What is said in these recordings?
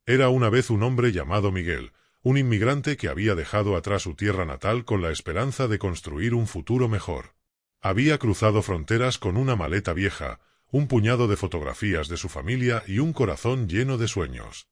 Era una vez un hombre llamado Miguel, un inmigrante que había dejado atrás su tierra natal con la esperanza de construir un futuro mejor. Había cruzado fronteras con una maleta vieja, un puñado de fotografías de su familia y un corazón lleno de sueños.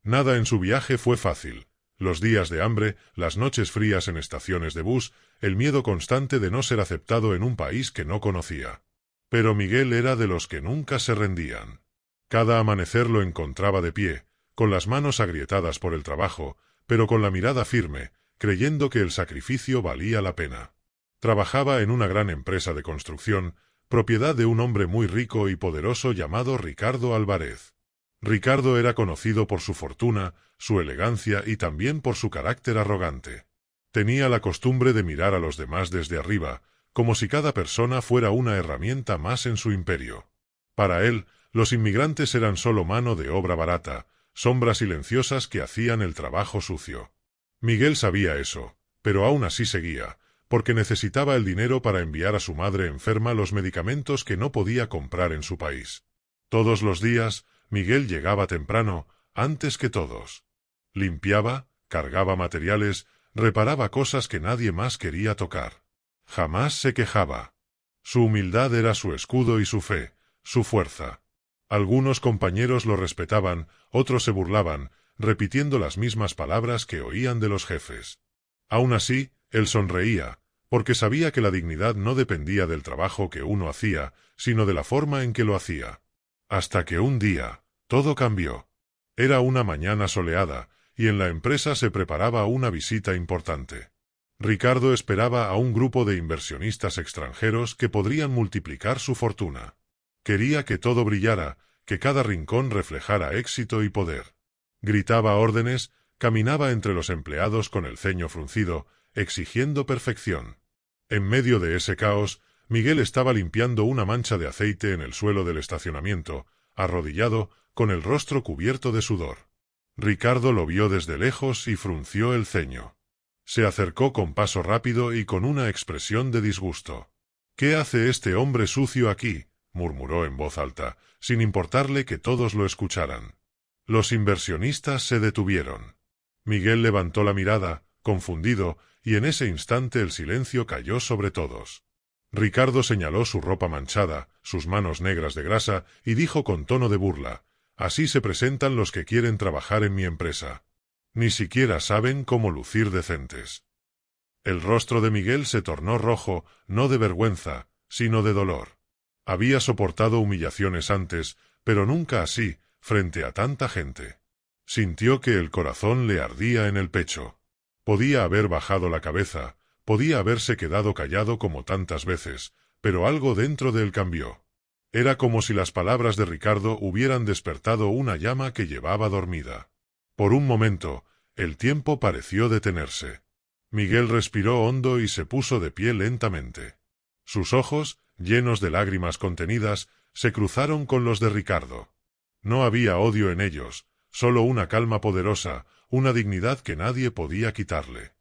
Nada en su viaje fue fácil. Los días de hambre, las noches frías en estaciones de bus, el miedo constante de no ser aceptado en un país que no conocía. Pero Miguel era de los que nunca se rendían. Cada amanecer lo encontraba de pie, con las manos agrietadas por el trabajo, pero con la mirada firme, creyendo que el sacrificio valía la pena. Trabajaba en una gran empresa de construcción, propiedad de un hombre muy rico y poderoso llamado Ricardo Álvarez. Ricardo era conocido por su fortuna, su elegancia y también por su carácter arrogante. Tenía la costumbre de mirar a los demás desde arriba, como si cada persona fuera una herramienta más en su imperio. Para él, los inmigrantes eran solo mano de obra barata, sombras silenciosas que hacían el trabajo sucio. Miguel sabía eso, pero aún así seguía, porque necesitaba el dinero para enviar a su madre enferma los medicamentos que no podía comprar en su país. Todos los días, Miguel llegaba temprano, antes que todos. Limpiaba, cargaba materiales, reparaba cosas que nadie más quería tocar. Jamás se quejaba. Su humildad era su escudo y su fe, su fuerza. Algunos compañeros lo respetaban, otros se burlaban, repitiendo las mismas palabras que oían de los jefes. Aún así, él sonreía, porque sabía que la dignidad no dependía del trabajo que uno hacía, sino de la forma en que lo hacía. Hasta que un día, todo cambió. Era una mañana soleada, y en la empresa se preparaba una visita importante. Ricardo esperaba a un grupo de inversionistas extranjeros que podrían multiplicar su fortuna. Quería que todo brillara, que cada rincón reflejara éxito y poder. Gritaba órdenes, caminaba entre los empleados con el ceño fruncido, exigiendo perfección. En medio de ese caos, Miguel estaba limpiando una mancha de aceite en el suelo del estacionamiento, arrodillado, con el rostro cubierto de sudor. Ricardo lo vio desde lejos y frunció el ceño. Se acercó con paso rápido y con una expresión de disgusto. «¿Qué hace este hombre sucio aquí?», murmuró en voz alta, sin importarle que todos lo escucharan. Los inversionistas se detuvieron. Miguel levantó la mirada, confundido, y en ese instante el silencio cayó sobre todos. Ricardo señaló su ropa manchada, sus manos negras de grasa, y dijo con tono de burla: «Así se presentan los que quieren trabajar en mi empresa. Ni siquiera saben cómo lucir decentes». El rostro de Miguel se tornó rojo, no de vergüenza, sino de dolor. Había soportado humillaciones antes, pero nunca así, frente a tanta gente. Sintió que el corazón le ardía en el pecho. Podía haber bajado la cabeza, podía haberse quedado callado como tantas veces, pero algo dentro de él cambió. Era como si las palabras de Ricardo hubieran despertado una llama que llevaba dormida. Por un momento, el tiempo pareció detenerse. Miguel respiró hondo y se puso de pie lentamente. Sus ojos, llenos de lágrimas contenidas, se cruzaron con los de Ricardo. No había odio en ellos, solo una calma poderosa, una dignidad que nadie podía quitarle.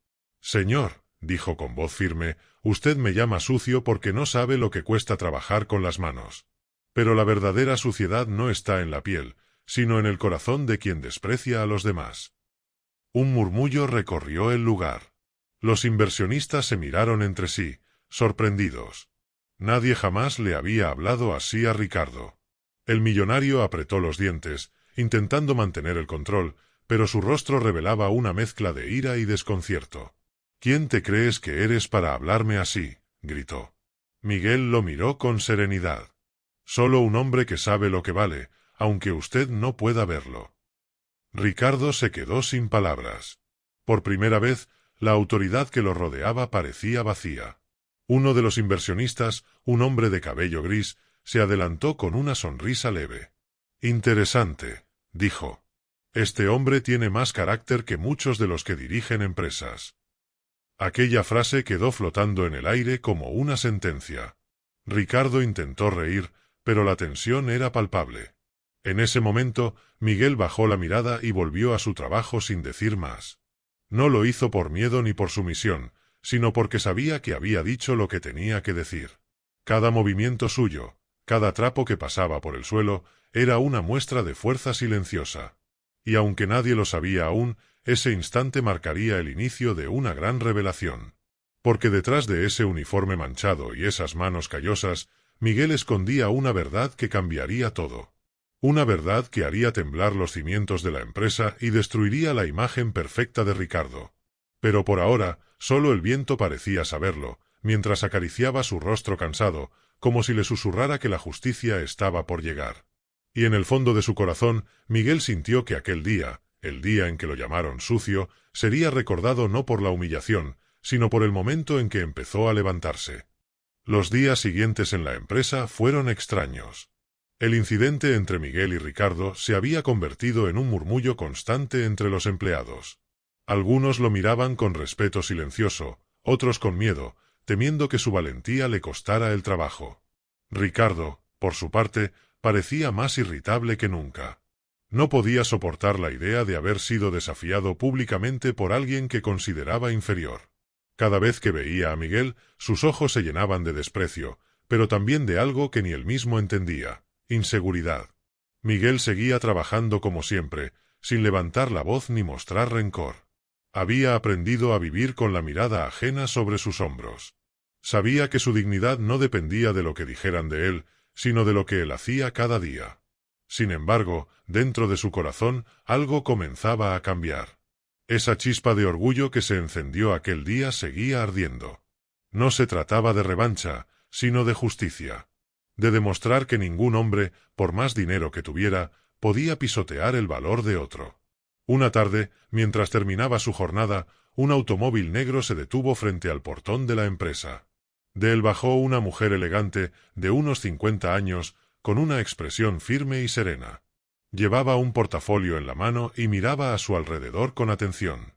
«Señor», dijo con voz firme, «usted me llama sucio porque no sabe lo que cuesta trabajar con las manos. Pero la verdadera suciedad no está en la piel, sino en el corazón de quien desprecia a los demás». Un murmullo recorrió el lugar. Los inversionistas se miraron entre sí, sorprendidos. Nadie jamás le había hablado así a Ricardo. El millonario apretó los dientes, intentando mantener el control, pero su rostro revelaba una mezcla de ira y desconcierto. «¿Quién te crees que eres para hablarme así?», gritó. Miguel lo miró con serenidad. «Solo un hombre que sabe lo que vale, aunque usted no pueda verlo». Ricardo se quedó sin palabras. Por primera vez, la autoridad que lo rodeaba parecía vacía. Uno de los inversionistas, un hombre de cabello gris, se adelantó con una sonrisa leve. «Interesante», dijo. «Este hombre tiene más carácter que muchos de los que dirigen empresas». Aquella frase quedó flotando en el aire como una sentencia. Ricardo intentó reír, pero la tensión era palpable. En ese momento, Miguel bajó la mirada y volvió a su trabajo sin decir más. No lo hizo por miedo ni por sumisión, sino porque sabía que había dicho lo que tenía que decir. Cada movimiento suyo, cada trapo que pasaba por el suelo, era una muestra de fuerza silenciosa. Y aunque nadie lo sabía aún, ese instante marcaría el inicio de una gran revelación. Porque detrás de ese uniforme manchado y esas manos callosas, Miguel escondía una verdad que cambiaría todo. Una verdad que haría temblar los cimientos de la empresa y destruiría la imagen perfecta de Ricardo. Pero por ahora, solo el viento parecía saberlo, mientras acariciaba su rostro cansado, como si le susurrara que la justicia estaba por llegar. Y en el fondo de su corazón, Miguel sintió que aquel día, el día en que lo llamaron sucio, sería recordado no por la humillación, sino por el momento en que empezó a levantarse. Los días siguientes en la empresa fueron extraños. El incidente entre Miguel y Ricardo se había convertido en un murmullo constante entre los empleados. Algunos lo miraban con respeto silencioso, otros con miedo, temiendo que su valentía le costara el trabajo. Ricardo, por su parte, parecía más irritable que nunca. No podía soportar la idea de haber sido desafiado públicamente por alguien que consideraba inferior. Cada vez que veía a Miguel, sus ojos se llenaban de desprecio, pero también de algo que ni él mismo entendía: inseguridad. Miguel seguía trabajando como siempre, sin levantar la voz ni mostrar rencor. Había aprendido a vivir con la mirada ajena sobre sus hombros. Sabía que su dignidad no dependía de lo que dijeran de él, sino de lo que él hacía cada día. Sin embargo, dentro de su corazón, algo comenzaba a cambiar. Esa chispa de orgullo que se encendió aquel día seguía ardiendo. No se trataba de revancha, sino de justicia. De demostrar que ningún hombre, por más dinero que tuviera, podía pisotear el valor de otro. Una tarde, mientras terminaba su jornada, un automóvil negro se detuvo frente al portón de la empresa. De él bajó una mujer elegante, de unos 50 años, con una expresión firme y serena. Llevaba un portafolio en la mano y miraba a su alrededor con atención.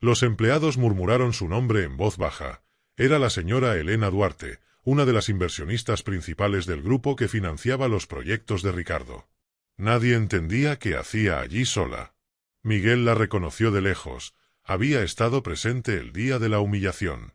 Los empleados murmuraron su nombre en voz baja. Era la señora Elena Duarte, una de las inversionistas principales del grupo que financiaba los proyectos de Ricardo. Nadie entendía qué hacía allí sola. Miguel la reconoció de lejos. Había estado presente el día de la humillación.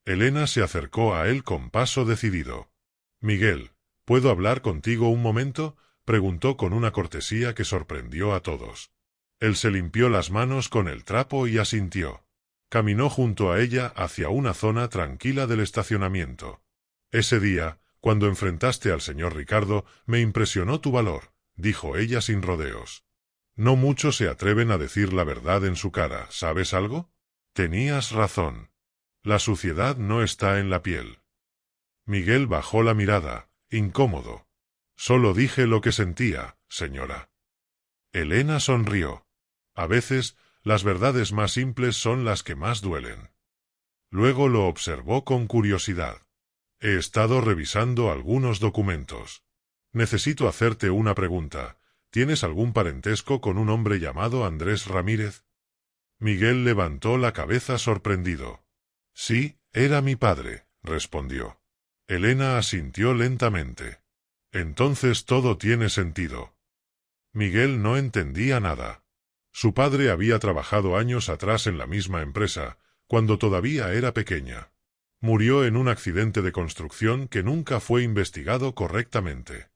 Elena se acercó a él con paso decidido. «Miguel, ¿puedo hablar contigo un momento?», preguntó con una cortesía que sorprendió a todos. Él se limpió las manos con el trapo y asintió. Caminó junto a ella hacia una zona tranquila del estacionamiento. «Ese día, cuando enfrentaste al señor Ricardo, me impresionó tu valor», dijo ella sin rodeos. «No muchos se atreven a decir la verdad en su cara, ¿sabes algo? Tenías razón. La suciedad no está en la piel». Miguel bajó la mirada, incómodo. «Solo dije lo que sentía, señora». Elena sonrió. A veces, las verdades más simples son las que más duelen. Luego lo observó con curiosidad. «He estado revisando algunos documentos. Necesito hacerte una pregunta. ¿Tienes algún parentesco con un hombre llamado Andrés Ramírez?» Miguel levantó la cabeza sorprendido. «Sí, era mi padre», respondió. Elena asintió lentamente. «Entonces todo tiene sentido». Miguel no entendía nada. Su padre había trabajado años atrás en la misma empresa, cuando todavía era pequeña. Murió en un accidente de construcción que nunca fue investigado correctamente.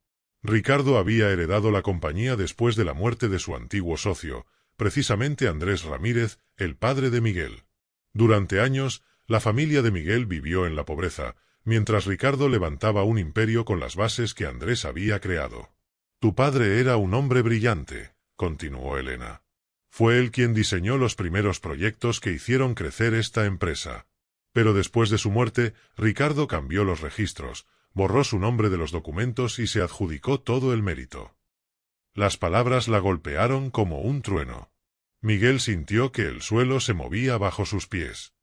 Ricardo había heredado la compañía después de la muerte de su antiguo socio, precisamente Andrés Ramírez, el padre de Miguel. Durante años, la familia de Miguel vivió en la pobreza, mientras Ricardo levantaba un imperio con las bases que Andrés había creado. «Tu padre era un hombre brillante», continuó Elena. «Fue él quien diseñó los primeros proyectos que hicieron crecer esta empresa. Pero después de su muerte, Ricardo cambió los registros, borró su nombre de los documentos y se adjudicó todo el mérito». Las palabras la golpearon como un trueno. Miguel sintió que el suelo se movía bajo sus pies.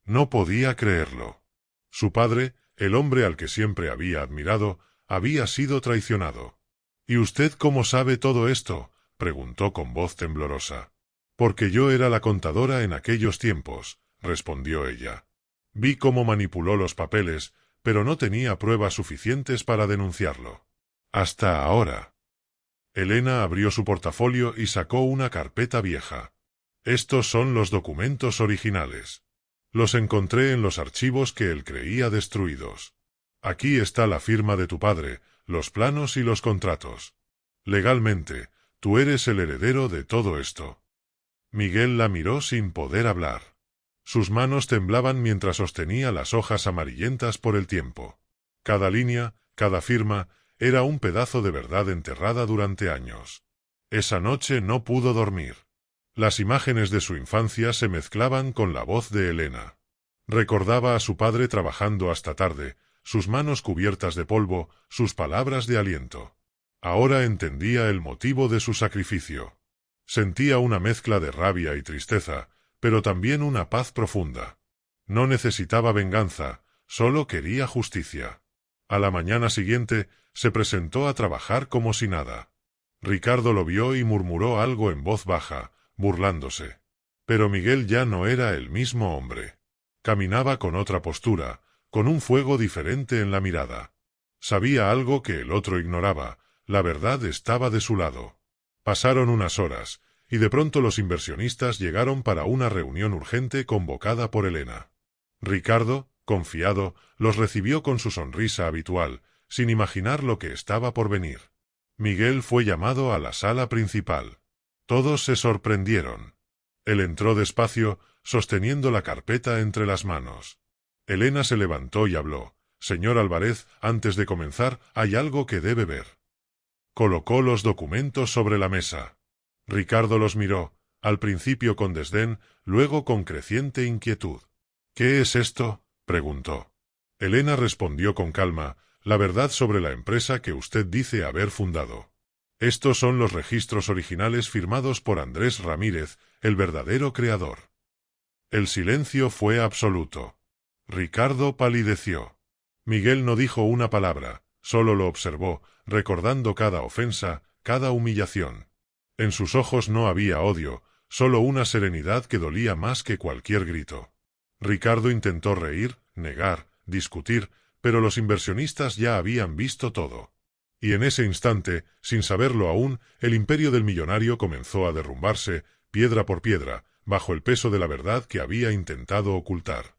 No podía creerlo. Su padre, el hombre al que siempre había admirado, había sido traicionado. «¿Y usted cómo sabe todo esto?», preguntó con voz temblorosa. «Porque yo era la contadora en aquellos tiempos», respondió ella. «Vi cómo manipuló los papeles, pero no tenía pruebas suficientes para denunciarlo. Hasta ahora». Elena abrió su portafolio y sacó una carpeta vieja. «Estos son los documentos originales. Los encontré en los archivos que él creía destruidos. Aquí está la firma de tu padre, los planos y los contratos. Legalmente, Tú eres el heredero de todo esto. Miguel la miró sin poder hablar. Sus manos temblaban mientras sostenía las hojas amarillentas por el tiempo. Cada línea, cada firma, era un pedazo de verdad enterrada durante años. Esa noche no pudo dormir. Las imágenes de su infancia se mezclaban con la voz de Elena. Recordaba a su padre trabajando hasta tarde, sus manos cubiertas de polvo, sus palabras de aliento. Ahora entendía el motivo de su sacrificio. Sentía una mezcla de rabia y tristeza, pero también una paz profunda. No necesitaba venganza, solo quería justicia. A la mañana siguiente, se presentó a trabajar como si nada. Ricardo lo vio y murmuró algo en voz baja, burlándose. Pero Miguel ya no era el mismo hombre. Caminaba con otra postura, con un fuego diferente en la mirada. Sabía algo que el otro ignoraba, la verdad estaba de su lado. Pasaron unas horas, y de pronto los inversionistas llegaron para una reunión urgente convocada por Elena. Ricardo, confiado, los recibió con su sonrisa habitual, sin imaginar lo que estaba por venir. Miguel fue llamado a la sala principal. Todos se sorprendieron. Él entró despacio, sosteniendo la carpeta entre las manos. Elena se levantó y habló. «Señor Álvarez, antes de comenzar, hay algo que debe ver». Colocó los documentos sobre la mesa. Ricardo los miró, al principio con desdén, luego con creciente inquietud. «¿Qué es esto?», preguntó. Elena respondió con calma, «La verdad sobre la empresa que usted dice haber fundado. Estos son los registros originales firmados por Andrés Ramírez, el verdadero creador». El silencio fue absoluto. Ricardo palideció. Miguel no dijo una palabra, solo lo observó, recordando cada ofensa, cada humillación. En sus ojos no había odio, solo una serenidad que dolía más que cualquier grito. Ricardo intentó reír, negar, discutir, pero los inversionistas ya habían visto todo. Y en ese instante, sin saberlo aún, el imperio del millonario comenzó a derrumbarse, piedra por piedra, bajo el peso de la verdad que había intentado ocultar.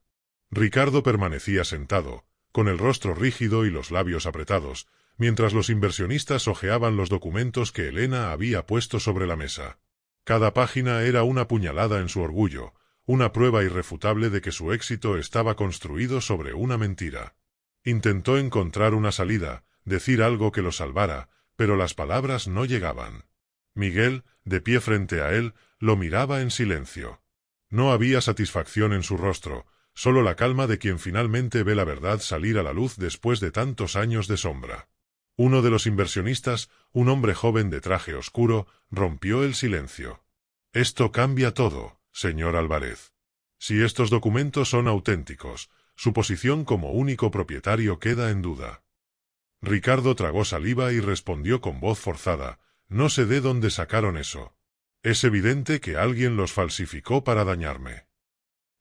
Ricardo permanecía sentado, con el rostro rígido y los labios apretados, mientras los inversionistas hojeaban los documentos que Elena había puesto sobre la mesa. Cada página era una puñalada en su orgullo, una prueba irrefutable de que su éxito estaba construido sobre una mentira. Intentó encontrar una salida, decir algo que lo salvara, pero las palabras no llegaban. Miguel, de pie frente a él, lo miraba en silencio. No había satisfacción en su rostro, solo la calma de quien finalmente ve la verdad salir a la luz después de tantos años de sombra. Uno de los inversionistas, un hombre joven de traje oscuro, rompió el silencio. «Esto cambia todo, señor Álvarez. Si estos documentos son auténticos, su posición como único propietario queda en duda». Ricardo tragó saliva y respondió con voz forzada, «No sé de dónde sacaron eso. Es evidente que alguien los falsificó para dañarme».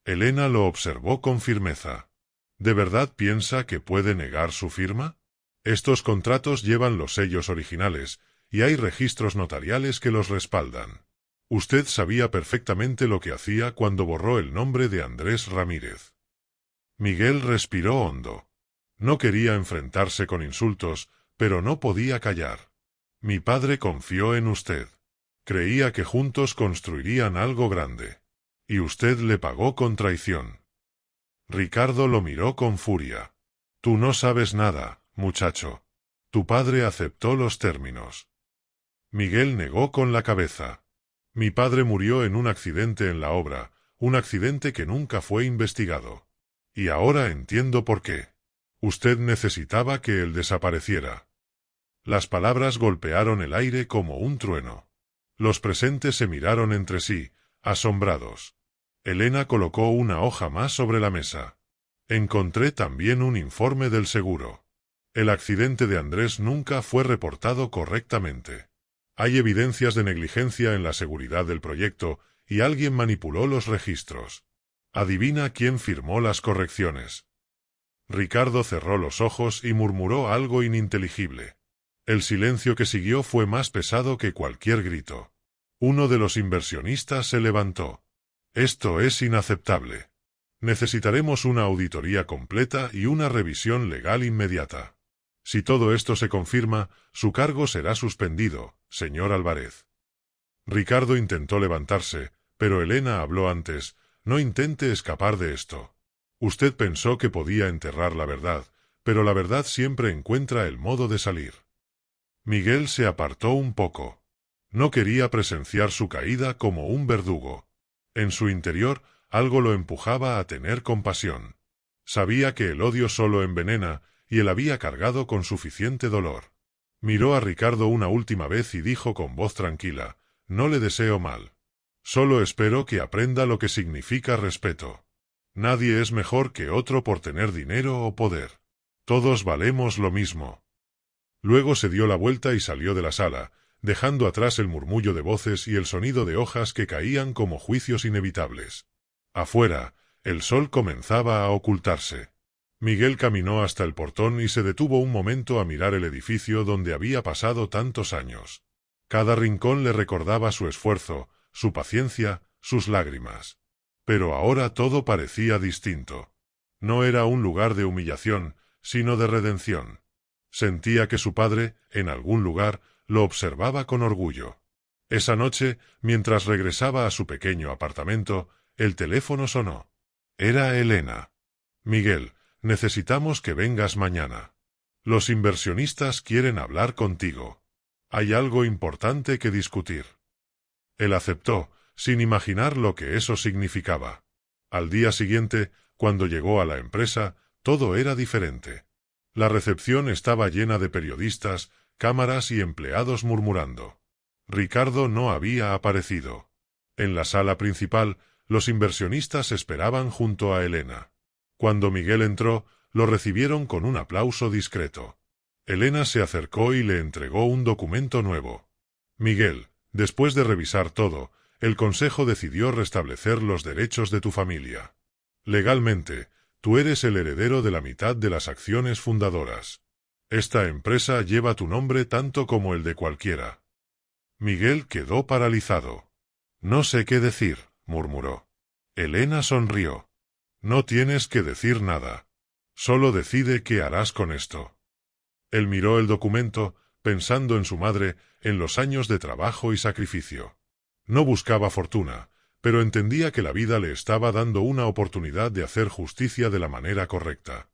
Elena lo observó con firmeza. ¿De verdad piensa que puede negar su firma? Estos contratos llevan los sellos originales, y hay registros notariales que los respaldan. Usted sabía perfectamente lo que hacía cuando borró el nombre de Andrés Ramírez. Miguel respiró hondo. No quería enfrentarse con insultos, pero no podía callar. Mi padre confió en usted. Creía que juntos construirían algo grande. Y usted le pagó con traición. Ricardo lo miró con furia. Tú no sabes nada, muchacho. Tu padre aceptó los términos. Miguel negó con la cabeza. Mi padre murió en un accidente en la obra, un accidente que nunca fue investigado. Y ahora entiendo por qué. Usted necesitaba que él desapareciera. Las palabras golpearon el aire como un trueno. Los presentes se miraron entre sí, asombrados. Elena colocó una hoja más sobre la mesa. Encontré también un informe del seguro. El accidente de Andrés nunca fue reportado correctamente. Hay evidencias de negligencia en la seguridad del proyecto y alguien manipuló los registros. Adivina quién firmó las correcciones. Ricardo cerró los ojos y murmuró algo ininteligible. El silencio que siguió fue más pesado que cualquier grito. Uno de los inversionistas se levantó. Esto es inaceptable. Necesitaremos una auditoría completa y una revisión legal inmediata. Si todo esto se confirma, su cargo será suspendido, señor Álvarez. Ricardo intentó levantarse, pero Elena habló antes. No intente escapar de esto. Usted pensó que podía enterrar la verdad, pero la verdad siempre encuentra el modo de salir. Miguel se apartó un poco. No quería presenciar su caída como un verdugo. En su interior, algo lo empujaba a tener compasión. Sabía que el odio solo envenena, y él había cargado con suficiente dolor. Miró a Ricardo una última vez y dijo con voz tranquila: «No le deseo mal. Solo espero que aprenda lo que significa respeto. Nadie es mejor que otro por tener dinero o poder. Todos valemos lo mismo». Luego se dio la vuelta y salió de la sala, dejando atrás el murmullo de voces y el sonido de hojas que caían como juicios inevitables. Afuera, el sol comenzaba a ocultarse. Miguel caminó hasta el portón y se detuvo un momento a mirar el edificio donde había pasado tantos años. Cada rincón le recordaba su esfuerzo, su paciencia, sus lágrimas. Pero ahora todo parecía distinto. No era un lugar de humillación, sino de redención. Sentía que su padre, en algún lugar, lo observaba con orgullo. Esa noche, mientras regresaba a su pequeño apartamento, el teléfono sonó. Era Elena. «Miguel, necesitamos que vengas mañana. Los inversionistas quieren hablar contigo. Hay algo importante que discutir». Él aceptó, sin imaginar lo que eso significaba. Al día siguiente, cuando llegó a la empresa, todo era diferente. La recepción estaba llena de periodistas, cámaras y empleados murmurando. Ricardo no había aparecido. En la sala principal, los inversionistas esperaban junto a Elena. Cuando Miguel entró, lo recibieron con un aplauso discreto. Elena se acercó y le entregó un documento nuevo. «Miguel, después de revisar todo, el Consejo decidió restablecer los derechos de tu familia. Legalmente, tú eres el heredero de la mitad de las acciones fundadoras. Esta empresa lleva tu nombre tanto como el de cualquiera». Miguel quedó paralizado. «No sé qué decir», murmuró. Elena sonrió. «No tienes que decir nada. Solo decide qué harás con esto». Él miró el documento, pensando en su madre, en los años de trabajo y sacrificio. No buscaba fortuna, pero entendía que la vida le estaba dando una oportunidad de hacer justicia de la manera correcta.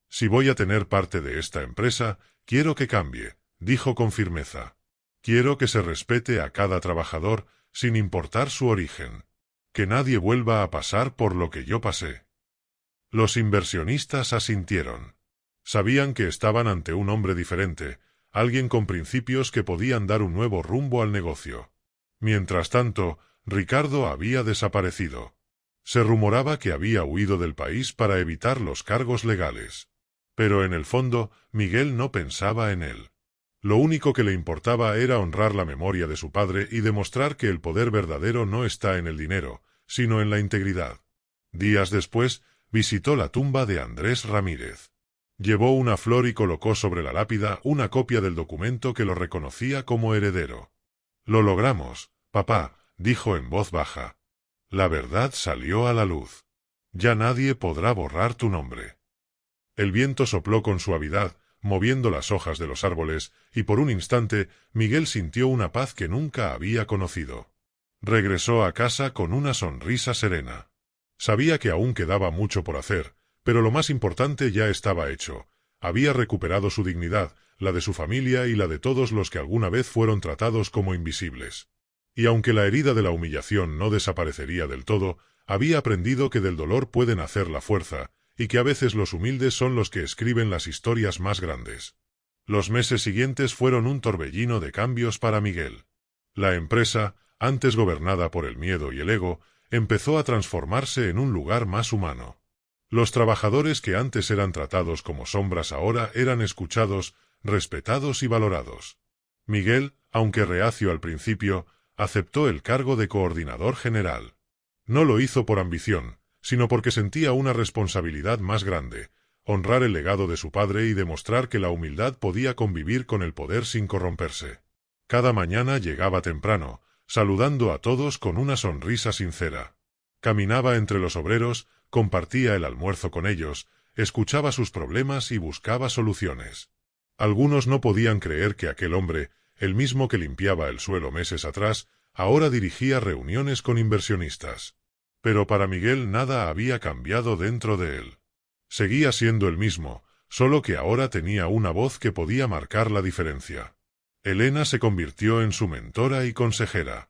«Si voy a tener parte de esta empresa, quiero que cambie», dijo con firmeza. «Quiero que se respete a cada trabajador, sin importar su origen. Que nadie vuelva a pasar por lo que yo pasé». Los inversionistas asintieron. Sabían que estaban ante un hombre diferente, alguien con principios que podían dar un nuevo rumbo al negocio. Mientras tanto, Ricardo había desaparecido. Se rumoraba que había huido del país para evitar los cargos legales. Pero en el fondo, Miguel no pensaba en él. Lo único que le importaba era honrar la memoria de su padre y demostrar que el poder verdadero no está en el dinero, sino en la integridad. Días después, visitó la tumba de Andrés Ramírez. Llevó una flor y colocó sobre la lápida una copia del documento que lo reconocía como heredero. «Lo logramos, papá», dijo en voz baja. «La verdad salió a la luz. Ya nadie podrá borrar tu nombre». El viento sopló con suavidad, moviendo las hojas de los árboles, y por un instante Miguel sintió una paz que nunca había conocido. Regresó a casa con una sonrisa serena. Sabía que aún quedaba mucho por hacer, pero lo más importante ya estaba hecho. Había recuperado su dignidad, la de su familia y la de todos los que alguna vez fueron tratados como invisibles. Y aunque la herida de la humillación no desaparecería del todo, había aprendido que del dolor puede nacer la fuerza, y que a veces los humildes son los que escriben las historias más grandes. Los meses siguientes fueron un torbellino de cambios para Miguel. La empresa, antes gobernada por el miedo y el ego, empezó a transformarse en un lugar más humano. Los trabajadores que antes eran tratados como sombras ahora eran escuchados, respetados y valorados. Miguel, aunque reacio al principio, aceptó el cargo de coordinador general. No lo hizo por ambición, sino porque sentía una responsabilidad más grande: honrar el legado de su padre y demostrar que la humildad podía convivir con el poder sin corromperse. Cada mañana llegaba temprano, saludando a todos con una sonrisa sincera. Caminaba entre los obreros, compartía el almuerzo con ellos, escuchaba sus problemas y buscaba soluciones. Algunos no podían creer que aquel hombre, el mismo que limpiaba el suelo meses atrás, Ahora dirigía reuniones con inversionistas. Pero para Miguel nada había cambiado dentro de él. Seguía siendo el mismo, solo que ahora tenía una voz que podía marcar la diferencia. Elena se convirtió en su mentora y consejera.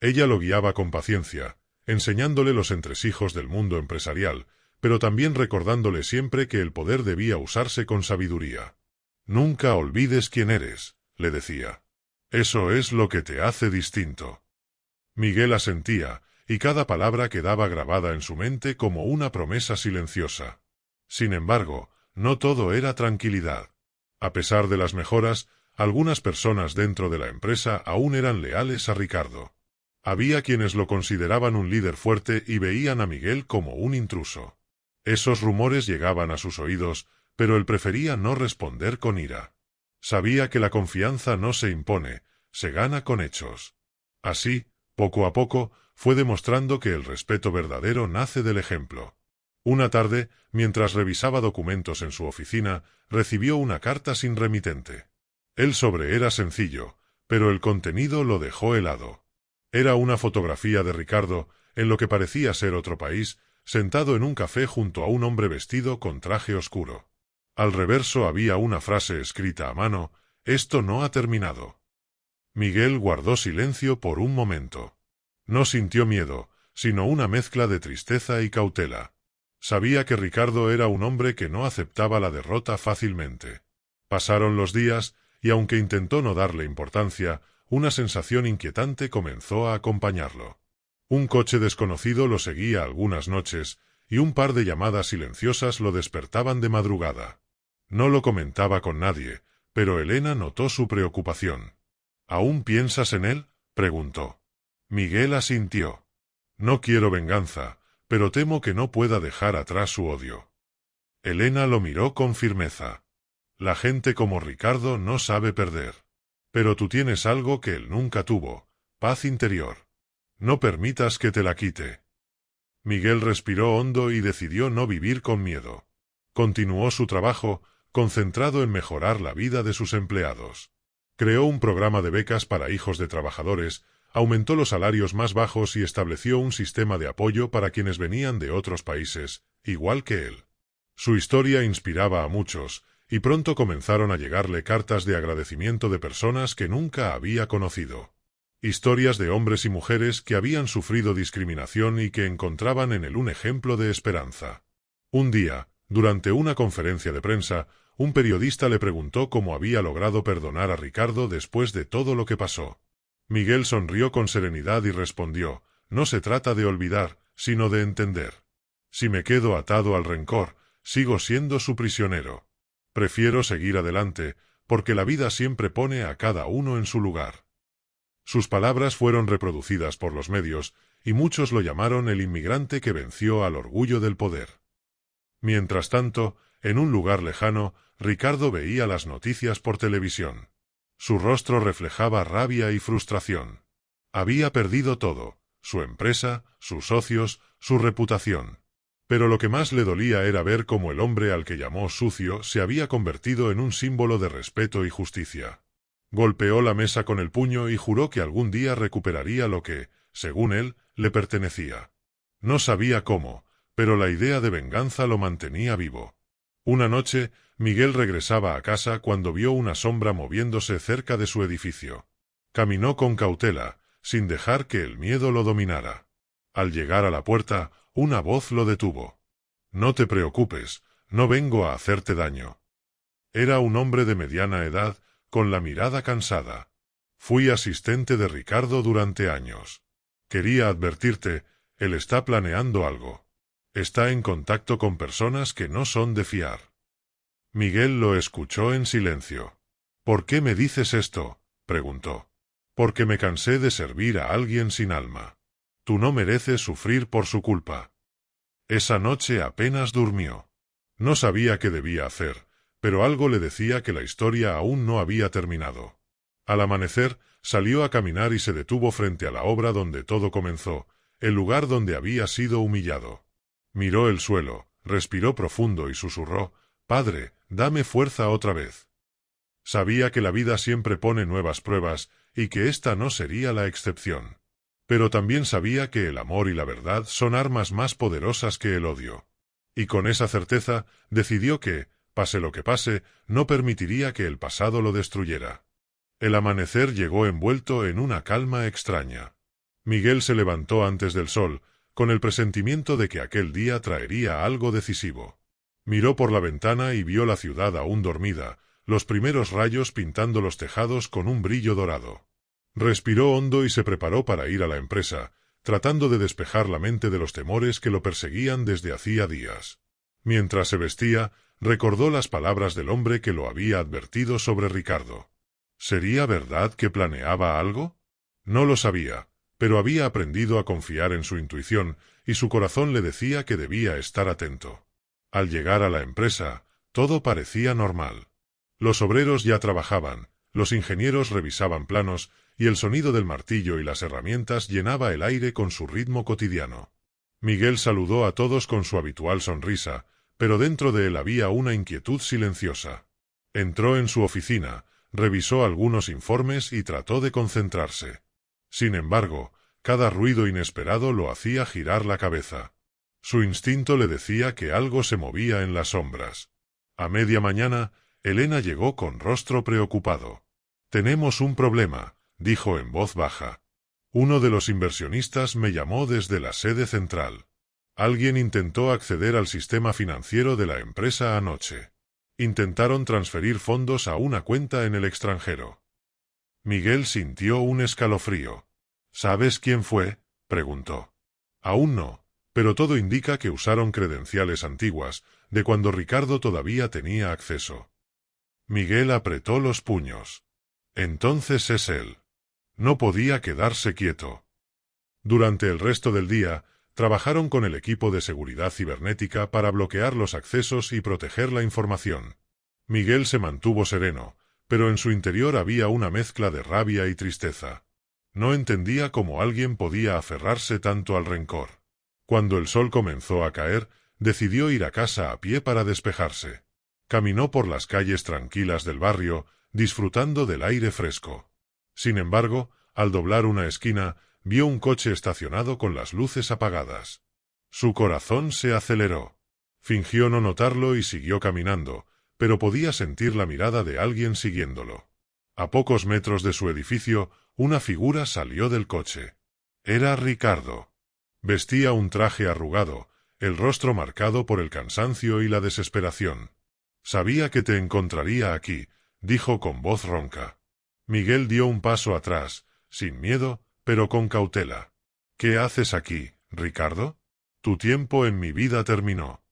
Ella lo guiaba con paciencia, enseñándole los entresijos del mundo empresarial, pero también recordándole siempre que el poder debía usarse con sabiduría. «Nunca olvides quién eres», le decía. «Eso es lo que te hace distinto». Miguel asentía, y cada palabra quedaba grabada en su mente como una promesa silenciosa. Sin embargo, no todo era tranquilidad. A pesar de las mejoras, algunas personas dentro de la empresa aún eran leales a Ricardo. Había quienes lo consideraban un líder fuerte y veían a Miguel como un intruso. Esos rumores llegaban a sus oídos, pero él prefería no responder con ira. Sabía que la confianza no se impone, se gana con hechos. Así, poco a poco, fue demostrando que el respeto verdadero nace del ejemplo. Una tarde, mientras revisaba documentos en su oficina, recibió una carta sin remitente. El sobre era sencillo, pero el contenido lo dejó helado. Era una fotografía de Ricardo, en lo que parecía ser otro país, sentado en un café junto a un hombre vestido con traje oscuro. Al reverso había una frase escrita a mano: «Esto no ha terminado». Miguel guardó silencio por un momento. No sintió miedo, sino una mezcla de tristeza y cautela. Sabía que Ricardo era un hombre que no aceptaba la derrota fácilmente. Pasaron los días, y aunque intentó no darle importancia, una sensación inquietante comenzó a acompañarlo. Un coche desconocido lo seguía algunas noches, y un par de llamadas silenciosas lo despertaban de madrugada. No lo comentaba con nadie, pero Elena notó su preocupación. «¿Aún piensas en él?», preguntó. Miguel asintió. «No quiero venganza, pero temo que no pueda dejar atrás su odio». Elena lo miró con firmeza. «La gente como Ricardo no sabe perder. Pero tú tienes algo que él nunca tuvo: paz interior. No permitas que te la quite». Miguel respiró hondo y decidió no vivir con miedo. Continuó su trabajo, concentrado en mejorar la vida de sus empleados. Creó un programa de becas para hijos de trabajadores, aumentó los salarios más bajos y estableció un sistema de apoyo para quienes venían de otros países, igual que él. Su historia inspiraba a muchos, y pronto comenzaron a llegarle cartas de agradecimiento de personas que nunca había conocido. Historias de hombres y mujeres que habían sufrido discriminación y que encontraban en él un ejemplo de esperanza. Un día, durante una conferencia de prensa, un periodista le preguntó cómo había logrado perdonar a Ricardo después de todo lo que pasó. Miguel sonrió con serenidad y respondió: «No se trata de olvidar, sino de entender. Si me quedo atado al rencor, sigo siendo su prisionero. Prefiero seguir adelante, porque la vida siempre pone a cada uno en su lugar». Sus palabras fueron reproducidas por los medios, y muchos lo llamaron el inmigrante que venció al orgullo del poder. Mientras tanto, en un lugar lejano, Ricardo veía las noticias por televisión. Su rostro reflejaba rabia y frustración. Había perdido todo: su empresa, sus socios, su reputación. Pero lo que más le dolía era ver cómo el hombre al que llamó sucio se había convertido en un símbolo de respeto y justicia. Golpeó la mesa con el puño y juró que algún día recuperaría lo que, según él, le pertenecía. No sabía cómo, pero la idea de venganza lo mantenía vivo. Una noche, Miguel regresaba a casa cuando vio una sombra moviéndose cerca de su edificio. Caminó con cautela, sin dejar que el miedo lo dominara. Al llegar a la puerta, una voz lo detuvo. «No te preocupes, no vengo a hacerte daño». Era un hombre de mediana edad, con la mirada cansada. «Fui asistente de Ricardo durante años. Quería advertirte, él está planeando algo. Está en contacto con personas que no son de fiar». Miguel lo escuchó en silencio. «¿Por qué me dices esto?», preguntó. «Porque me cansé de servir a alguien sin alma. Tú no mereces sufrir por su culpa». Esa noche apenas durmió. No sabía qué debía hacer, pero algo le decía que la historia aún no había terminado. Al amanecer, salió a caminar y se detuvo frente a la obra donde todo comenzó, el lugar donde había sido humillado. Miró el suelo, respiró profundo y susurró: «Padre, dame fuerza otra vez». Sabía que la vida siempre pone nuevas pruebas, y que esta no sería la excepción. Pero también sabía que el amor y la verdad son armas más poderosas que el odio. Y con esa certeza, decidió que, pase lo que pase, no permitiría que el pasado lo destruyera. El amanecer llegó envuelto en una calma extraña. Miguel se levantó antes del sol, con el presentimiento de que aquel día traería algo decisivo. Miró por la ventana y vio la ciudad aún dormida, los primeros rayos pintando los tejados con un brillo dorado. Respiró hondo y se preparó para ir a la empresa, tratando de despejar la mente de los temores que lo perseguían desde hacía días. Mientras se vestía, recordó las palabras del hombre que lo había advertido sobre Ricardo. ¿Sería verdad que planeaba algo? No lo sabía, pero había aprendido a confiar en su intuición, y su corazón le decía que debía estar atento. Al llegar a la empresa, todo parecía normal. Los obreros ya trabajaban, los ingenieros revisaban planos, y el sonido del martillo y las herramientas llenaba el aire con su ritmo cotidiano. Miguel saludó a todos con su habitual sonrisa, pero dentro de él había una inquietud silenciosa. Entró en su oficina, revisó algunos informes y trató de concentrarse. Sin embargo, cada ruido inesperado lo hacía girar la cabeza. Su instinto le decía que algo se movía en las sombras. A media mañana, Elena llegó con rostro preocupado. «Tenemos un problema», dijo en voz baja. «Uno de los inversionistas me llamó desde la sede central. Alguien intentó acceder al sistema financiero de la empresa anoche. Intentaron transferir fondos a una cuenta en el extranjero». Miguel sintió un escalofrío. «¿Sabes quién fue?», preguntó. «Aún no, pero todo indica que usaron credenciales antiguas, de cuando Ricardo todavía tenía acceso». Miguel apretó los puños. Entonces es él. No podía quedarse quieto. Durante el resto del día, trabajaron con el equipo de seguridad cibernética para bloquear los accesos y proteger la información. Miguel se mantuvo sereno, pero en su interior había una mezcla de rabia y tristeza. No entendía cómo alguien podía aferrarse tanto al rencor. Cuando el sol comenzó a caer, decidió ir a casa a pie para despejarse. Caminó por las calles tranquilas del barrio, disfrutando del aire fresco. Sin embargo, al doblar una esquina, vio un coche estacionado con las luces apagadas. Su corazón se aceleró. Fingió no notarlo y siguió caminando, pero podía sentir la mirada de alguien siguiéndolo. A pocos metros de su edificio, una figura salió del coche. Era Ricardo. Vestía un traje arrugado, el rostro marcado por el cansancio y la desesperación. «Sabía que te encontraría aquí», dijo con voz ronca. Miguel dio un paso atrás, sin miedo, pero con cautela. «¿Qué haces aquí, Ricardo? Tu tiempo en mi vida terminó».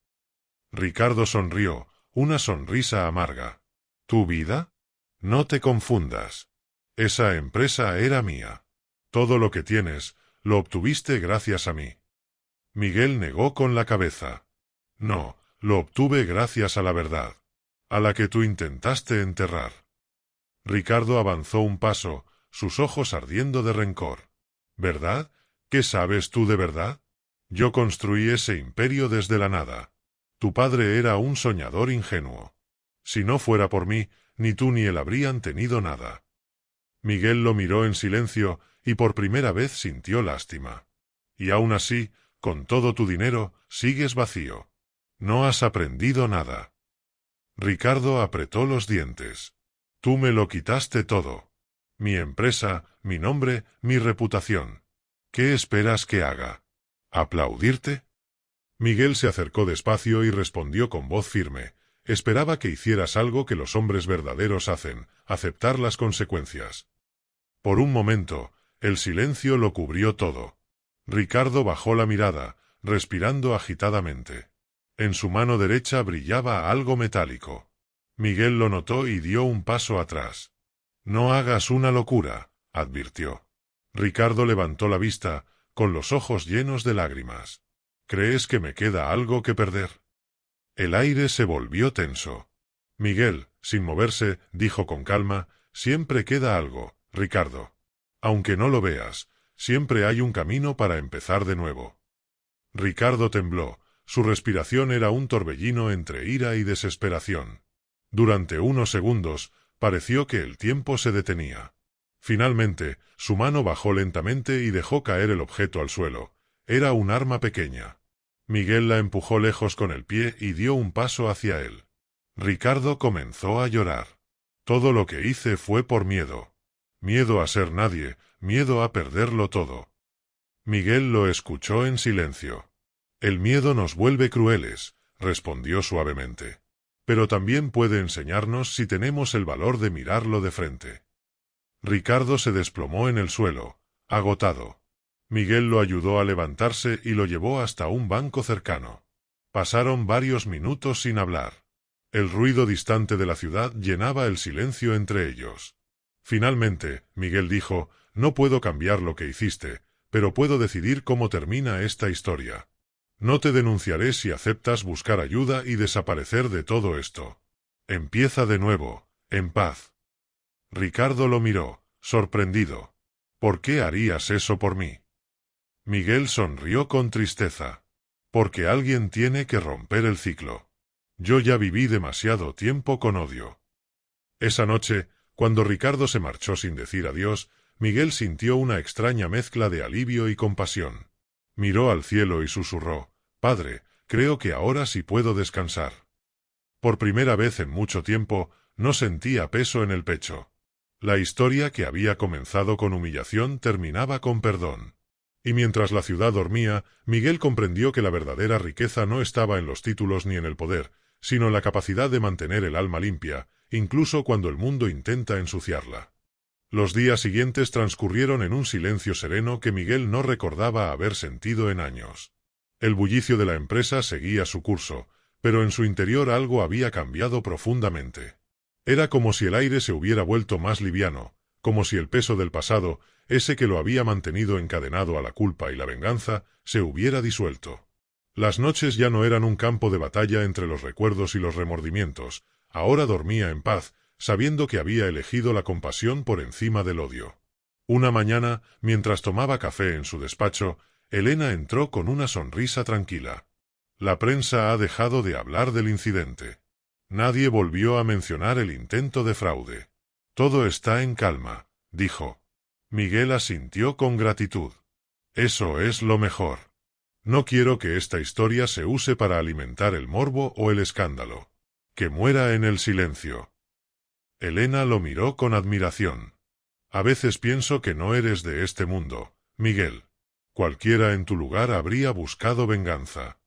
Ricardo sonrió, una sonrisa amarga. «¿Tu vida? No te confundas. Esa empresa era mía. Todo lo que tienes, lo obtuviste gracias a mí». Miguel negó con la cabeza. «No, lo obtuve gracias a la verdad, a la que tú intentaste enterrar». Ricardo avanzó un paso, sus ojos ardiendo de rencor. «¿Verdad? ¿Qué sabes tú de verdad? Yo construí ese imperio desde la nada. Tu padre era un soñador ingenuo. Si no fuera por mí, ni tú ni él habrían tenido nada». Miguel lo miró en silencio y por primera vez sintió lástima. «Y aún así, con todo tu dinero, sigues vacío. No has aprendido nada». Ricardo apretó los dientes. «Tú me lo quitaste todo. Mi empresa, mi nombre, mi reputación. ¿Qué esperas que haga? ¿Aplaudirte?» Miguel se acercó despacio y respondió con voz firme. «Esperaba que hicieras algo que los hombres verdaderos hacen, aceptar las consecuencias». Por un momento, el silencio lo cubrió todo. Ricardo bajó la mirada, respirando agitadamente. En su mano derecha brillaba algo metálico. Miguel lo notó y dio un paso atrás. «No hagas una locura», advirtió. Ricardo levantó la vista, con los ojos llenos de lágrimas. «¿Crees que me queda algo que perder?» El aire se volvió tenso. Miguel, sin moverse, dijo con calma: «Siempre queda algo, Ricardo. Aunque no lo veas, siempre hay un camino para empezar de nuevo». Ricardo tembló. Su respiración era un torbellino entre ira y desesperación. Durante unos segundos, pareció que el tiempo se detenía. Finalmente, su mano bajó lentamente y dejó caer el objeto al suelo. Era un arma pequeña. Miguel la empujó lejos con el pie y dio un paso hacia él. Ricardo comenzó a llorar. Todo lo que hice fue por miedo. Miedo a ser nadie, miedo a perderlo todo. Miguel lo escuchó en silencio. El miedo nos vuelve crueles, respondió suavemente. Pero también puede enseñarnos si tenemos el valor de mirarlo de frente. Ricardo se desplomó en el suelo, agotado. Miguel lo ayudó a levantarse y lo llevó hasta un banco cercano. Pasaron varios minutos sin hablar. El ruido distante de la ciudad llenaba el silencio entre ellos. Finalmente, Miguel dijo, no puedo cambiar lo que hiciste, pero puedo decidir cómo termina esta historia. No te denunciaré si aceptas buscar ayuda y desaparecer de todo esto. Empieza de nuevo, en paz. Ricardo lo miró, sorprendido. ¿Por qué harías eso por mí? Miguel sonrió con tristeza. Porque alguien tiene que romper el ciclo. Yo ya viví demasiado tiempo con odio. Esa noche, cuando Ricardo se marchó sin decir adiós, Miguel sintió una extraña mezcla de alivio y compasión. Miró al cielo y susurró, «Padre, creo que ahora sí puedo descansar». Por primera vez en mucho tiempo, no sentía peso en el pecho. La historia que había comenzado con humillación terminaba con perdón. Y mientras la ciudad dormía, Miguel comprendió que la verdadera riqueza no estaba en los títulos ni en el poder, sino en la capacidad de mantener el alma limpia, incluso cuando el mundo intenta ensuciarla. Los días siguientes transcurrieron en un silencio sereno que Miguel no recordaba haber sentido en años. El bullicio de la empresa seguía su curso, pero en su interior algo había cambiado profundamente. Era como si el aire se hubiera vuelto más liviano, como si el peso del pasado, ese que lo había mantenido encadenado a la culpa y la venganza, se hubiera disuelto. Las noches ya no eran un campo de batalla entre los recuerdos y los remordimientos, ahora dormía en paz, sabiendo que había elegido la compasión por encima del odio. Una mañana, mientras tomaba café en su despacho, Elena entró con una sonrisa tranquila. La prensa ha dejado de hablar del incidente. Nadie volvió a mencionar el intento de fraude. Todo está en calma, dijo. Miguel asintió con gratitud. Eso es lo mejor. No quiero que esta historia se use para alimentar el morbo o el escándalo. Que muera en el silencio. Elena lo miró con admiración. A veces pienso que no eres de este mundo, Miguel. Cualquiera en tu lugar habría buscado venganza.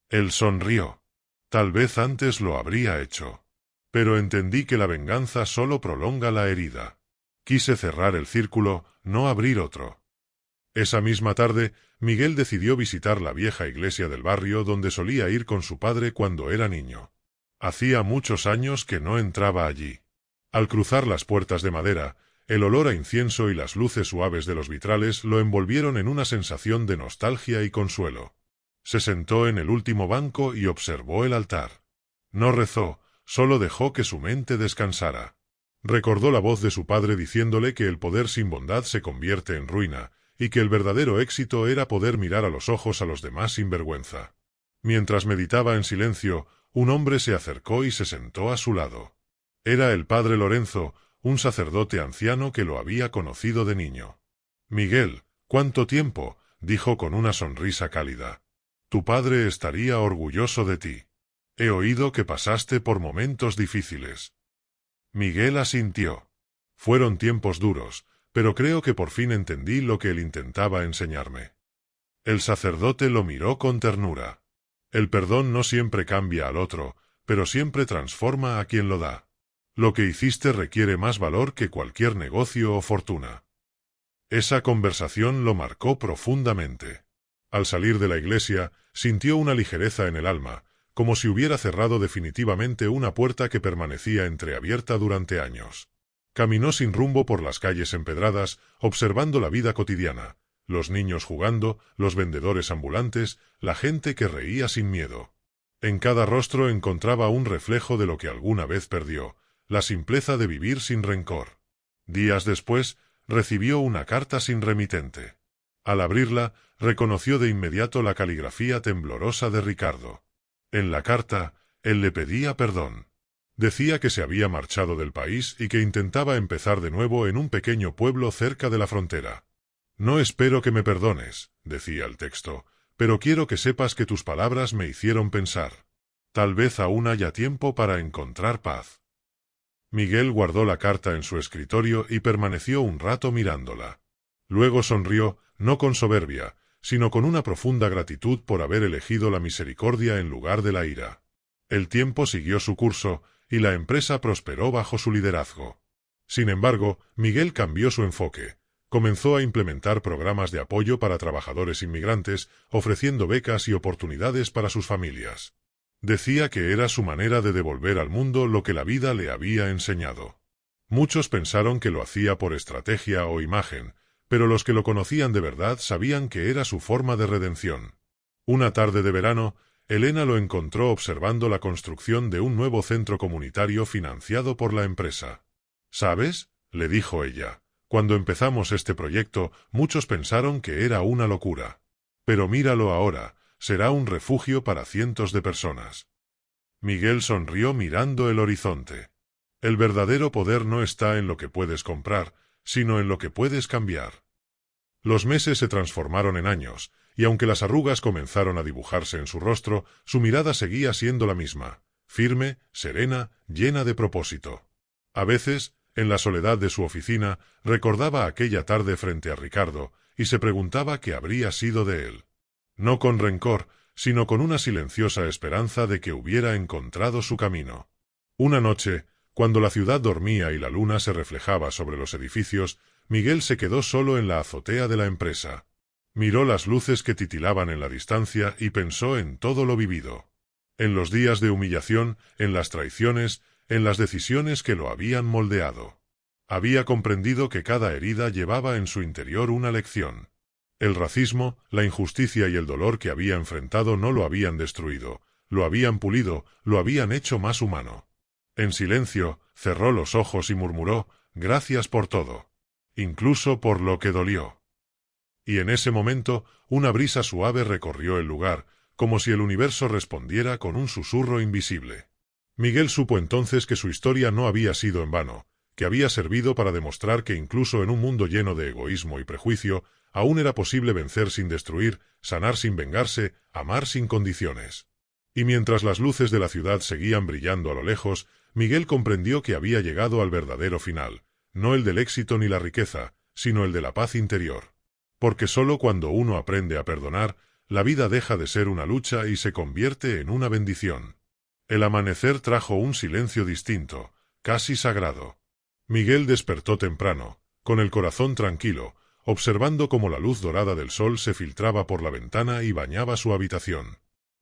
Él sonrió. Tal vez antes lo habría hecho. Pero entendí que la venganza solo prolonga la herida. Quise cerrar el círculo, no abrir otro. Esa misma tarde, Miguel decidió visitar la vieja iglesia del barrio donde solía ir con su padre cuando era niño. Hacía muchos años que no entraba allí. Al cruzar las puertas de madera, el olor a incienso y las luces suaves de los vitrales lo envolvieron en una sensación de nostalgia y consuelo. Se sentó en el último banco y observó el altar. No rezó, solo dejó que su mente descansara. Recordó la voz de su padre diciéndole que el poder sin bondad se convierte en ruina, y que el verdadero éxito era poder mirar a los ojos a los demás sin vergüenza. Mientras meditaba en silencio, un hombre se acercó y se sentó a su lado. Era el padre Lorenzo, un sacerdote anciano que lo había conocido de niño. «Miguel, ¿cuánto tiempo?», dijo con una sonrisa cálida. «Tu padre estaría orgulloso de ti. He oído que pasaste por momentos difíciles». Miguel asintió. Fueron tiempos duros, pero creo que por fin entendí lo que él intentaba enseñarme. El sacerdote lo miró con ternura. El perdón no siempre cambia al otro, pero siempre transforma a quien lo da. Lo que hiciste requiere más valor que cualquier negocio o fortuna. Esa conversación lo marcó profundamente. Al salir de la iglesia, sintió una ligereza en el alma, como si hubiera cerrado definitivamente una puerta que permanecía entreabierta durante años. Caminó sin rumbo por las calles empedradas, observando la vida cotidiana, los niños jugando, los vendedores ambulantes, la gente que reía sin miedo. En cada rostro encontraba un reflejo de lo que alguna vez perdió, la simpleza de vivir sin rencor. Días después, recibió una carta sin remitente. Al abrirla, reconoció de inmediato la caligrafía temblorosa de Ricardo. En la carta, él le pedía perdón. Decía que se había marchado del país y que intentaba empezar de nuevo en un pequeño pueblo cerca de la frontera. No espero que me perdones, decía el texto, pero quiero que sepas que tus palabras me hicieron pensar. Tal vez aún haya tiempo para encontrar paz. Miguel guardó la carta en su escritorio y permaneció un rato mirándola. Luego sonrió, no con soberbia, sino con una profunda gratitud por haber elegido la misericordia en lugar de la ira. El tiempo siguió su curso, y la empresa prosperó bajo su liderazgo. Sin embargo, Miguel cambió su enfoque. Comenzó a implementar programas de apoyo para trabajadores inmigrantes, ofreciendo becas y oportunidades para sus familias. Decía que era su manera de devolver al mundo lo que la vida le había enseñado. Muchos pensaron que lo hacía por estrategia o imagen, pero los que lo conocían de verdad sabían que era su forma de redención. Una tarde de verano, Elena lo encontró observando la construcción de un nuevo centro comunitario financiado por la empresa. «¿Sabes?», le dijo ella, «cuando empezamos este proyecto, muchos pensaron que era una locura. Pero míralo ahora, será un refugio para cientos de personas». Miguel sonrió mirando el horizonte. El verdadero poder no está en lo que puedes comprar, sino en lo que puedes cambiar. Los meses se transformaron en años, y aunque las arrugas comenzaron a dibujarse en su rostro, su mirada seguía siendo la misma, firme, serena, llena de propósito. A veces, en la soledad de su oficina, recordaba aquella tarde frente a Ricardo, y se preguntaba qué habría sido de él. No con rencor, sino con una silenciosa esperanza de que hubiera encontrado su camino. Una noche, cuando la ciudad dormía y la luna se reflejaba sobre los edificios, Miguel se quedó solo en la azotea de la empresa. Miró las luces que titilaban en la distancia y pensó en todo lo vivido. En los días de humillación, en las traiciones, en las decisiones que lo habían moldeado. Había comprendido que cada herida llevaba en su interior una lección. El racismo, la injusticia y el dolor que había enfrentado no lo habían destruido, lo habían pulido, lo habían hecho más humano. En silencio, cerró los ojos y murmuró, «Gracias por todo. Incluso por lo que dolió». Y en ese momento, una brisa suave recorrió el lugar, como si el universo respondiera con un susurro invisible. Miguel supo entonces que su historia no había sido en vano, que había servido para demostrar que incluso en un mundo lleno de egoísmo y prejuicio, aún era posible vencer sin destruir, sanar sin vengarse, amar sin condiciones. Y mientras las luces de la ciudad seguían brillando a lo lejos, Miguel comprendió que había llegado al verdadero final, no el del éxito ni la riqueza, sino el de la paz interior. Porque solo cuando uno aprende a perdonar, la vida deja de ser una lucha y se convierte en una bendición. El amanecer trajo un silencio distinto, casi sagrado. Miguel despertó temprano, con el corazón tranquilo, observando cómo la luz dorada del sol se filtraba por la ventana y bañaba su habitación.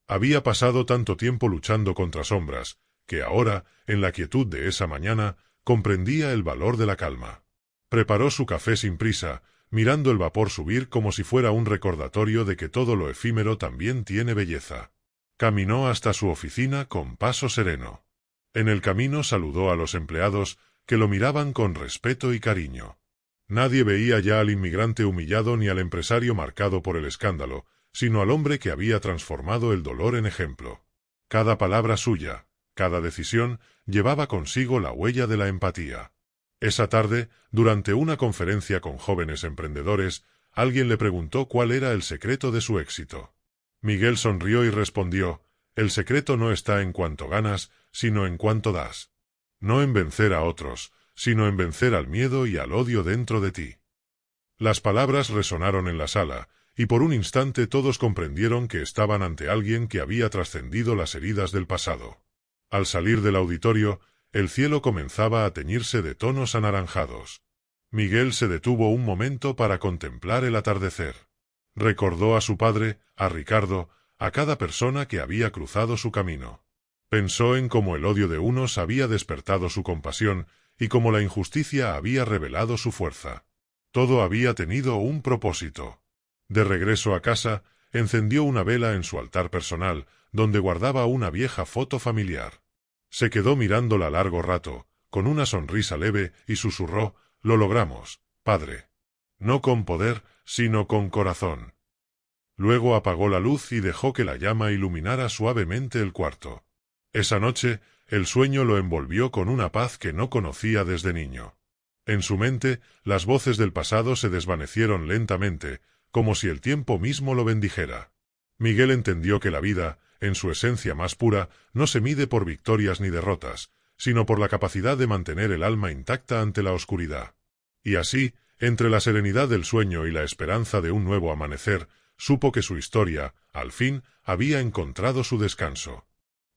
Había pasado tanto tiempo luchando contra sombras, que ahora, en la quietud de esa mañana, comprendía el valor de la calma. Preparó su café sin prisa, mirando el vapor subir como si fuera un recordatorio de que todo lo efímero también tiene belleza. Caminó hasta su oficina con paso sereno. En el camino saludó a los empleados, que lo miraban con respeto y cariño. Nadie veía ya al inmigrante humillado ni al empresario marcado por el escándalo, sino al hombre que había transformado el dolor en ejemplo. Cada palabra suya, cada decisión, llevaba consigo la huella de la empatía. Esa tarde, durante una conferencia con jóvenes emprendedores, alguien le preguntó cuál era el secreto de su éxito. Miguel sonrió y respondió, «El secreto no está en cuánto ganas, sino en cuánto das. No en vencer a otros, sino en vencer al miedo y al odio dentro de ti». Las palabras resonaron en la sala, y por un instante todos comprendieron que estaban ante alguien que había trascendido las heridas del pasado. Al salir del auditorio, el cielo comenzaba a teñirse de tonos anaranjados. Miguel se detuvo un momento para contemplar el atardecer. Recordó a su padre, a Ricardo, a cada persona que había cruzado su camino. Pensó en cómo el odio de unos había despertado su compasión y cómo la injusticia había revelado su fuerza. Todo había tenido un propósito. De regreso a casa, encendió una vela en su altar personal, donde guardaba una vieja foto familiar. Se quedó mirándola largo rato, con una sonrisa leve, y susurró, «Lo logramos, padre. No con poder, sino con corazón». Luego apagó la luz y dejó que la llama iluminara suavemente el cuarto. Esa noche, el sueño lo envolvió con una paz que no conocía desde niño. En su mente, las voces del pasado se desvanecieron lentamente, como si el tiempo mismo lo bendijera. Miguel entendió que la vida, en su esencia más pura, no se mide por victorias ni derrotas, sino por la capacidad de mantener el alma intacta ante la oscuridad. Y así, entre la serenidad del sueño y la esperanza de un nuevo amanecer, supo que su historia, al fin, había encontrado su descanso.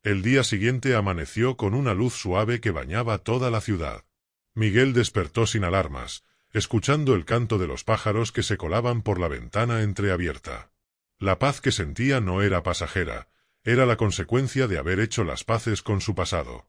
El día siguiente amaneció con una luz suave que bañaba toda la ciudad. Miguel despertó sin alarmas, escuchando el canto de los pájaros que se colaban por la ventana entreabierta. La paz que sentía no era pasajera, era la consecuencia de haber hecho las paces con su pasado.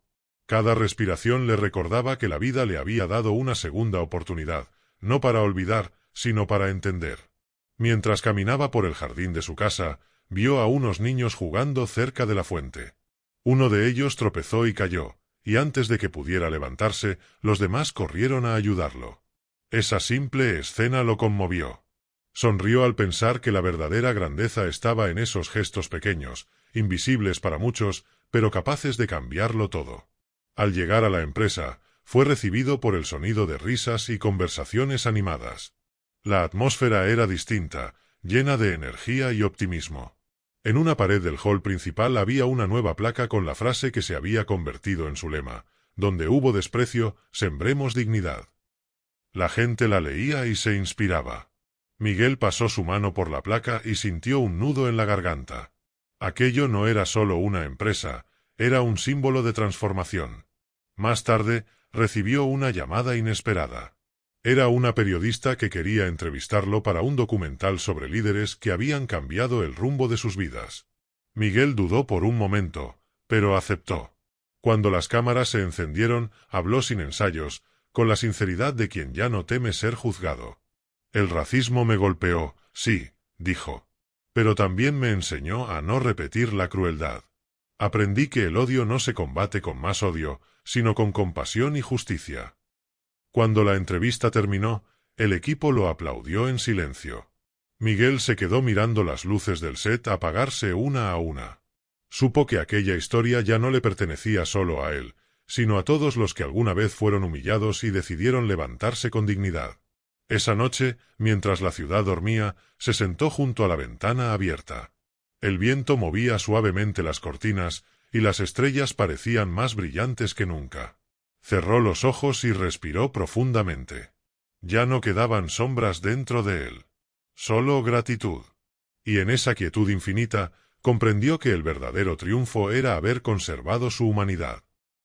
Cada respiración le recordaba que la vida le había dado una segunda oportunidad, no para olvidar, sino para entender. Mientras caminaba por el jardín de su casa, vio a unos niños jugando cerca de la fuente. Uno de ellos tropezó y cayó, y antes de que pudiera levantarse, los demás corrieron a ayudarlo. Esa simple escena lo conmovió. Sonrió al pensar que la verdadera grandeza estaba en esos gestos pequeños, invisibles para muchos, pero capaces de cambiarlo todo. Al llegar a la empresa, fue recibido por el sonido de risas y conversaciones animadas. La atmósfera era distinta, llena de energía y optimismo. En una pared del hall principal había una nueva placa con la frase que se había convertido en su lema: donde hubo desprecio, sembremos dignidad. La gente la leía y se inspiraba. Miguel pasó su mano por la placa y sintió un nudo en la garganta. Aquello no era solo una empresa, era un símbolo de transformación. Más tarde, recibió una llamada inesperada. Era una periodista que quería entrevistarlo para un documental sobre líderes que habían cambiado el rumbo de sus vidas. Miguel dudó por un momento, pero aceptó. Cuando las cámaras se encendieron, habló sin ensayos, con la sinceridad de quien ya no teme ser juzgado. El racismo me golpeó, sí, dijo. Pero también me enseñó a no repetir la crueldad. Aprendí que el odio no se combate con más odio, sino con compasión y justicia. Cuando la entrevista terminó, el equipo lo aplaudió en silencio. Miguel se quedó mirando las luces del set apagarse una a una. Supo que aquella historia ya no le pertenecía solo a él, sino a todos los que alguna vez fueron humillados y decidieron levantarse con dignidad. Esa noche, mientras la ciudad dormía, se sentó junto a la ventana abierta. El viento movía suavemente las cortinas, y las estrellas parecían más brillantes que nunca. Cerró los ojos y respiró profundamente. Ya no quedaban sombras dentro de él. Solo gratitud. Y en esa quietud infinita, comprendió que el verdadero triunfo era haber conservado su humanidad.